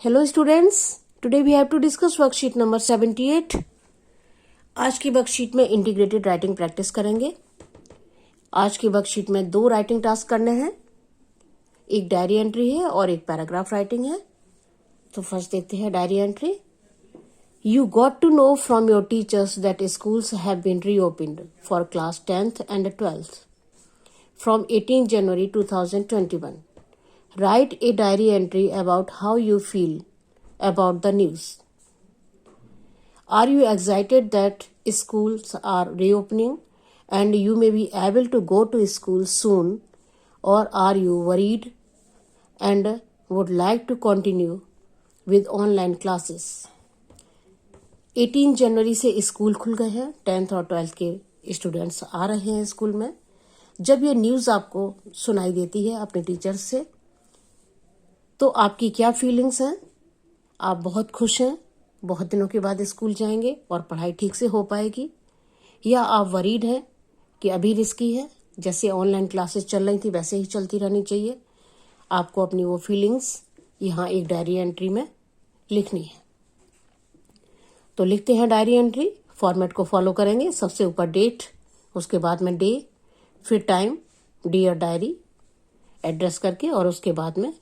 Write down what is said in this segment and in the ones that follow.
Hello students, today we have to discuss worksheet number 78। आज की worksheet में integrated writing practice करेंगे। आज की वर्कशीट में 2 राइटिंग टास्क करने हैं, एक डायरी एंट्री है और एक पैराग्राफ राइटिंग है। तो फर्स्ट देखते हैं diary entry. You got to know from your teachers that schools have been reopened for class 10th and 12th from 18 January 2021. Write a diary entry about how you feel about the news. Are you excited that schools are reopening and you may be able to go to school soon, or are you worried and would like to continue with online classes? 18 जनवरी से school खुल गए हैं। 10th और 12th के students आ रहे हैं school में। जब ये न्यूज़ आपको सुनाई देती है अपने टीचर से, तो आपकी क्या फीलिंग्स हैं? आप बहुत खुश हैं, बहुत दिनों के बाद स्कूल जाएंगे और पढ़ाई ठीक से हो पाएगी, या आप वरीड हैं कि अभी रिस्की है, जैसे ऑनलाइन क्लासेस चल रही थी वैसे ही चलती रहनी चाहिए? आपको अपनी वो फीलिंग्स यहाँ एक डायरी एंट्री में लिखनी है। तो लिखते हैं डायरी एंट्री। फॉर्मेट को फॉलो करेंगे। सबसे ऊपर डेट, उसके बाद में डे, फिर टाइम, डियर डायरी, एड्रेस करके, और उसके बाद में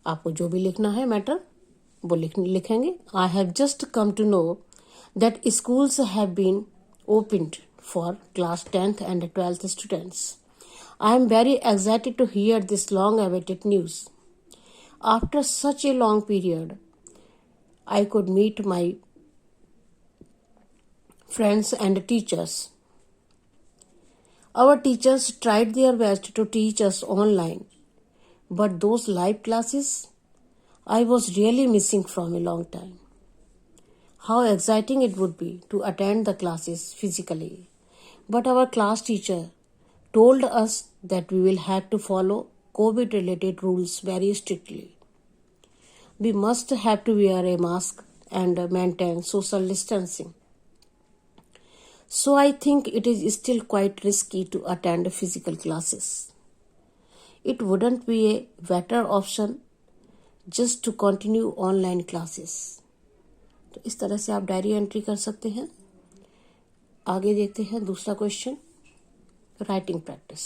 आपको जो भी लिखना है मैटर वो लिखेंगे। I have just come to know that schools have been opened for class 10th and 12th students. I am very excited to hear this long awaited news. After such a long period, I could meet my friends and teachers. Our teachers tried their best to teach us online, but those live classes I was really missing from a long time. How exciting it would be to attend the classes physically, but our class teacher told us that we will have to follow COVID-related rules very strictly. We must have to wear a mask and maintain social distancing. So I think it is still quite risky to attend physical classes. It wouldn't be a better option just to continue online classes. तो इस तरह से आप diary entry कर सकते हैं। आगे देखते हैं दूसरा question, writing practice.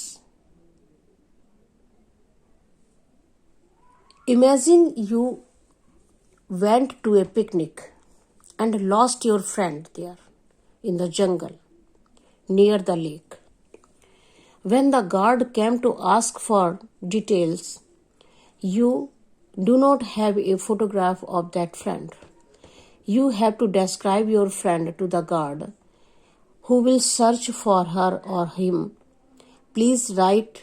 Imagine you went to a picnic and lost your friend there in the jungle near the lake. When the guard came to ask for details, you do not have a photograph of that friend. You have to describe your friend to the guard, who will search for her or him. Please write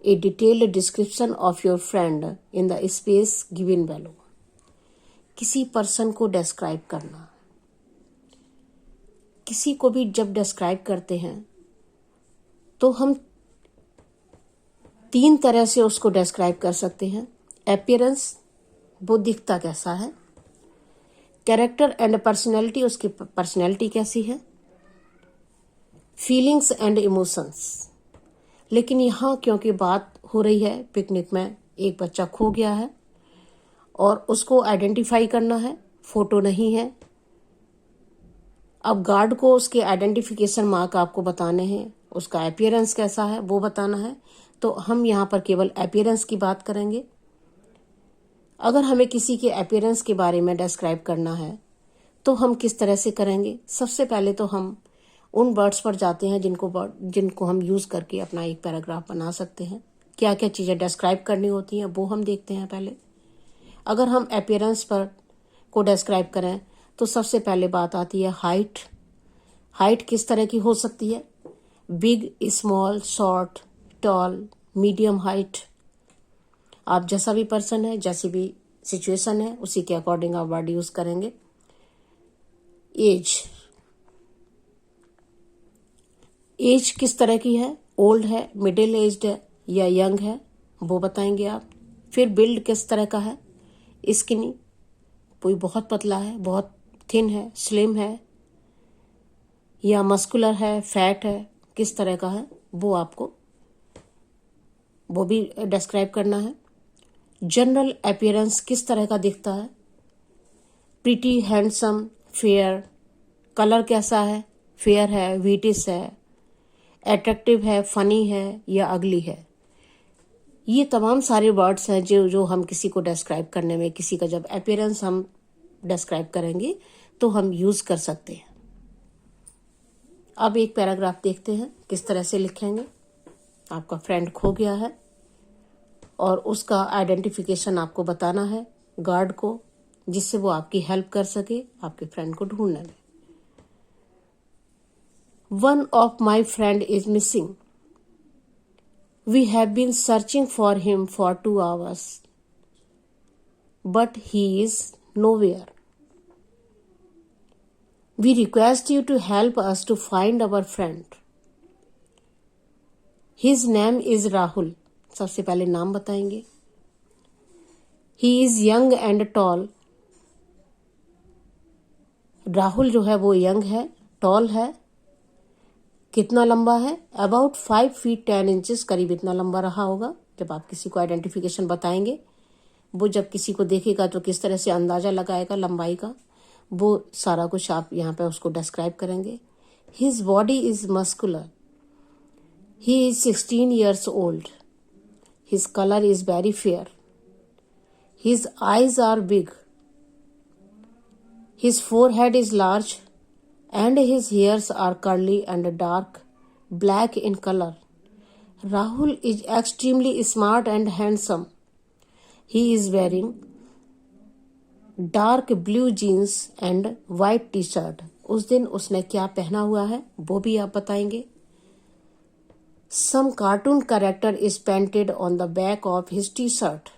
a detailed description of your friend in the space given below. किसी person को describe करना। किसी को भी जब describe करते हैं तो हम 3 तरह से उसको डिस्क्राइब कर सकते हैं। अपीयरेंस, वो दिखता कैसा है। कैरेक्टर एंड पर्सनैलिटी, उसकी पर्सनैलिटी कैसी है। Feelings and emotions. लेकिन यहाँ क्योंकि बात हो रही है पिकनिक में, एक बच्चा खो गया है और उसको आइडेंटिफाई करना है, फोटो नहीं है। अब गार्ड को उसके आइडेंटिफिकेशन मार्क आपको बताने हैं, उसका अपीयरेंस कैसा है वो बताना है। तो हम यहाँ पर केवल अपीयरेंस की बात करेंगे। अगर हमें किसी के अपीयरेंस के बारे में डिस्क्राइब करना है तो हम किस तरह से करेंगे? सबसे पहले तो हम उन वर्ड्स पर जाते हैं जिनको हम यूज़ करके अपना एक पैराग्राफ बना सकते हैं। क्या क्या चीज़ें डिस्क्राइब करनी होती हैं वो हम देखते हैं पहले। अगर हम अपीयरेंस पर को डिस्क्राइब करें तो सबसे पहले बात आती है हाइट। हाइट किस तरह की हो सकती है? Big, small, short, tall, medium height. आप जैसा भी पर्सन है, जैसी भी सिचुएशन है, उसी के अकॉर्डिंग आप वर्ड यूज करेंगे। एज, एज किस तरह की है? ओल्ड है, मिडिल एज्ड है या यंग है, वो बताएंगे आप। फिर बिल्ड किस तरह का है? स्किनी, कोई बहुत पतला है, बहुत थिन है, स्लिम है, या मस्कुलर है, फैट है, किस तरह का है वो आपको वो भी डिस्क्राइब करना है। जनरल अपीयरेंस किस तरह का दिखता है? प्रिटी, हैंडसम, फेयर, कलर कैसा है, फेयर है, वीटिश है, अट्रैक्टिव है, फनी है या अगली है। ये तमाम सारे वर्ड्स हैं जो हम किसी को डिस्क्राइब करने में, किसी का जब अपीयरेंस हम डिस्क्राइब करेंगे तो हम यूज कर सकते हैं। अब एक पैराग्राफ देखते हैं किस तरह से लिखेंगे। आपका फ्रेंड खो गया है और उसका आइडेंटिफिकेशन आपको बताना है गार्ड को, जिससे वो आपकी हेल्प कर सके आपके फ्रेंड को ढूंढने में। One of my friend is missing. We have been searching for him for 2 hours, but he is nowhere. We request you to help us to find our friend. His name is Rahul. सबसे पहले नाम बताएंगे। He is young and tall. Rahul जो है वो young है, toll है। कितना लंबा है? अबाउट 5 फीट 10 इंचेस, करीब इतना लंबा रहा होगा। जब आप किसी को आइडेंटिफिकेशन बताएंगे, वो जब किसी को देखेगा तो किस तरह से अंदाजा लगाएगा लंबाई का, वो सारा कुछ आप यहाँ पे उसको डिस्क्राइब करेंगे। His body is muscular. He is 16 years old. His color is very fair. His eyes are big. His forehead is large and his hairs are curly and dark black in color. Rahul is extremely smart and handsome. He is wearing dark blue jeans and white t-shirt. उस दिन उसने क्या पहना हुआ है वो भी आप बताएंगे। Some cartoon character is painted on the back of his t-shirt.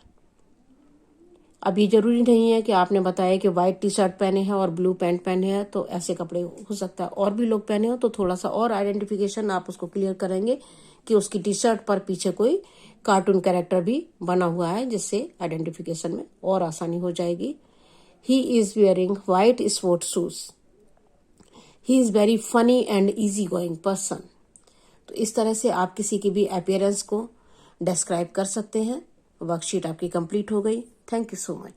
अब ये जरूरी नहीं है कि आपने बताया कि व्हाइट टी शर्ट पहने हैं और ब्लू पैंट पहने हैं, तो ऐसे कपड़े हो सकता है और भी लोग पहने हो, तो थोड़ा सा और आइडेंटिफिकेशन आप उसको क्लियर करेंगे कि उसकी टी शर्ट पर पीछे कोई कार्टून कैरेक्टर भी बना हुआ है, जिससे आइडेंटिफिकेशन में और आसानी हो जाएगी। He is wearing white sport shoes. He is very funny and easy going person. तो इस तरह से आप किसी की भी अपीयरेंस को डिस्क्राइब कर सकते हैं। वर्कशीट आपकी कंप्लीट हो गई। Thank you so much.